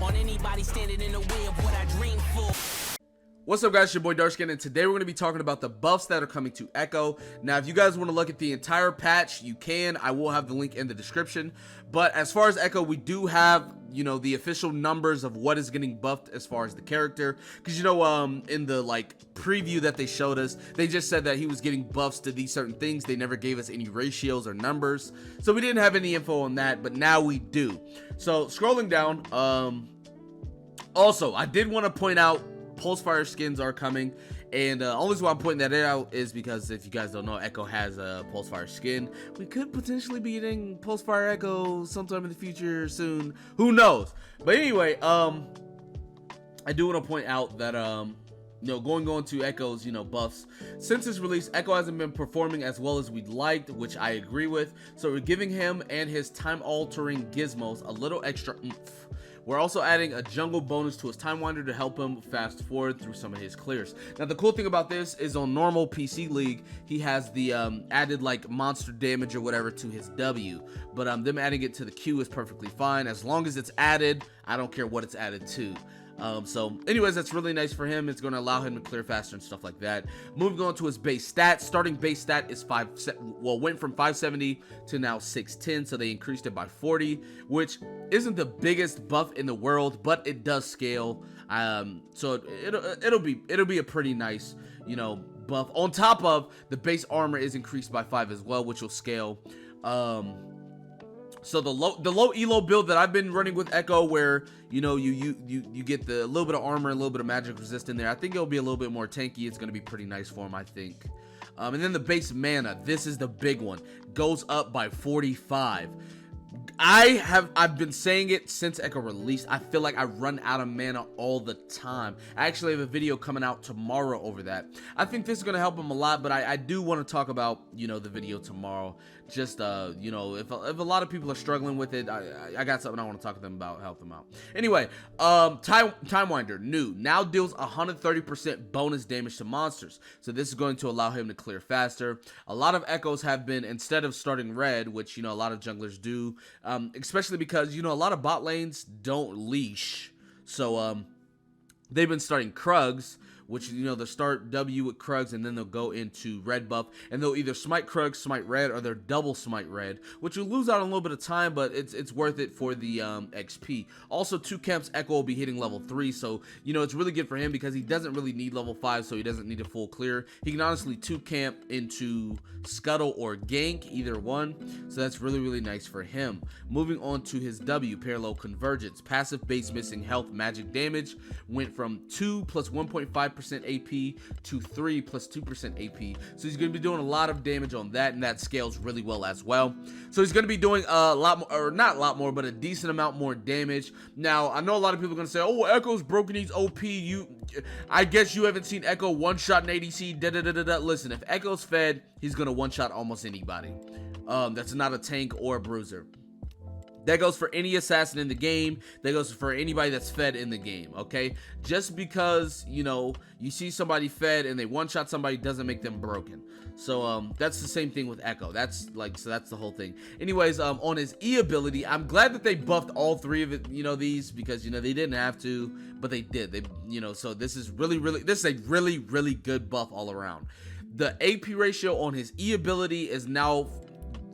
on anybody standing in the way of what I dream for. What's up, guys? It's your boy Darkskin, and today we're going to be talking about the buffs that are coming to Ekko. Now, if you guys want to look at the entire patch, you can. I will have the link in the description. But as far as Ekko, we do have, you know, the official numbers of what is getting buffed as far as the character. Because, you know, in the, like, preview that they showed us, they just said that he was getting buffs to these certain things. They never gave us any ratios or numbers. So we didn't have any info on that, but now we do. So, scrolling down, also, I did want to point out Pulsefire skins are coming, and only reason why I'm pointing that out is because if you guys don't know, Ekko has a Pulsefire skin. We could potentially be getting Pulsefire Ekko sometime in the future soon. Who knows? But anyway, I do want to point out that you know, going on to Ekko's, you know, buffs. Since his release, Ekko hasn't been performing as well as we'd liked, which I agree with. So we're giving him and his time-altering gizmos a little extra oomph. We're also adding a jungle bonus to his Time Winder to help him fast forward through some of his clears. Now, the cool thing about this is on normal PC League, he has the added, like, monster damage or whatever to his W. But them adding it to the Q is perfectly fine. As long as it's added, I don't care what it's added to. So anyways, that's really nice for him. It's going to allow him to clear faster and stuff like that. Moving on to his base stat. Starting base stat is went from 570 to now 610, so they increased it by 40, which isn't the biggest buff in the world, but it does scale. So it'll be a pretty nice, you know, buff. On top of the base armor is increased by 5 as well, which will scale. So the low elo build that I've been running with Ekko, where, you know, you get the little bit of armor, a little bit of magic resist in there. I think it'll be a little bit more tanky. It's going to be pretty nice for him, I think. And then the base mana, this is the big one, goes up by 45. I've been saying it since Ekko released. I feel like I run out of mana all the time. I actually have a video coming out tomorrow over that. I think this is going to help him a lot, but I do want to talk about, you know, the video tomorrow. Just, you know, if a lot of people are struggling with it, I got something I want to talk to them about, help them out. Anyway, Time Winder, new. Now deals 130% bonus damage to monsters. So this is going to allow him to clear faster. A lot of Ekkos have been, instead of starting red, which, you know, a lot of junglers do, especially because, you know, a lot of bot lanes don't leash. So, they've been starting Krugs, which, you know, they'll start W with Krugs, and then they'll go into red buff, and they'll either smite Krugs, smite red, or they'll double smite red, which will lose out on a little bit of time, but it's worth it for the XP. Also, 2 camps Ekko will be hitting level 3, so, you know, it's really good for him because he doesn't really need level 5, so he doesn't need a full clear. He can honestly 2 camp into Scuttle or Gank, either one, so that's really, really nice for him. Moving on to his W, Parallel Convergence. Passive base missing health magic damage went from 2 plus 1.5% AP to 3 plus 2% AP. So he's going to be doing a lot of damage on that, and that scales really well as well. So he's going to be doing a lot more, or not a lot more, but a decent amount more damage. Now, I know a lot of people are going to say, oh, Ekko's broken, he's OP. I guess you haven't seen Ekko one-shot an ADC, da-da-da-da-da. Listen, if Ekko's fed, he's going to one-shot almost anybody. That's not a tank or a bruiser. That goes for any assassin in the game. That goes for anybody that's fed in the game, okay? Just because, you know, you see somebody fed and they one-shot somebody doesn't make them broken. So, that's the same thing with Ekko. That's, like, so that's the whole thing. Anyways, on his E ability, I'm glad that they buffed all 3 of it, you know, these, because, you know, they didn't have to, but they did. They, you know, so this is this is a really, really good buff all around. The AP ratio on his E ability is now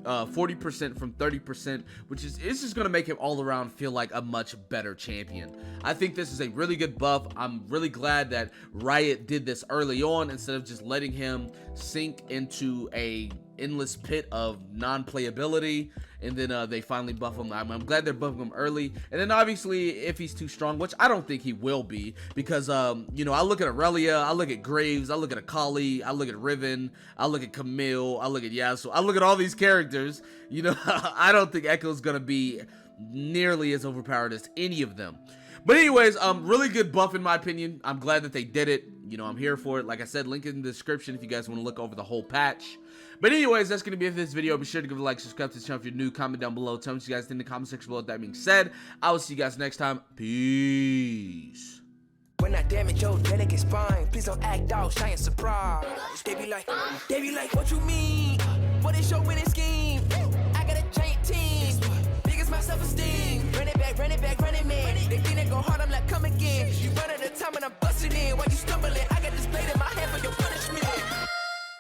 40% from 30%, which is, it's just going to make him all around feel like a much better champion. I think this is a really good buff. I'm really glad that Riot did this early on instead of just letting him sink into a endless pit of non-playability, and then they finally buff him. I'm glad they're buffing him early. And then obviously, if he's too strong, which I don't think he will be, because you know, I look at Aurelia, I look at Graves, I look at Akali, I look at Riven, I look at Camille, I look at Yasuo, I look at all these characters. You know, I don't think Ekko's gonna be nearly as overpowered as any of them. But anyways, really good buff in my opinion. I'm glad that they did it. You know, I'm here for it. Like I said, link in the description if you guys want to look over the whole patch. But anyways, that's going to be it for this video. Be sure to give it a like, subscribe to the channel if you're new, comment down below. Tell me what you guys think in the comment section below. With that being said, I will see you guys next time. Peace. When I damage your delicate spine, please don't act out, shy and surprise. They be like, what you mean? What is your winning scheme? I got a giant team, big as my self-esteem. Run it back, man. They think they go hard, I'm like, come again. You run out of time and I'm busting in while you stumbling. I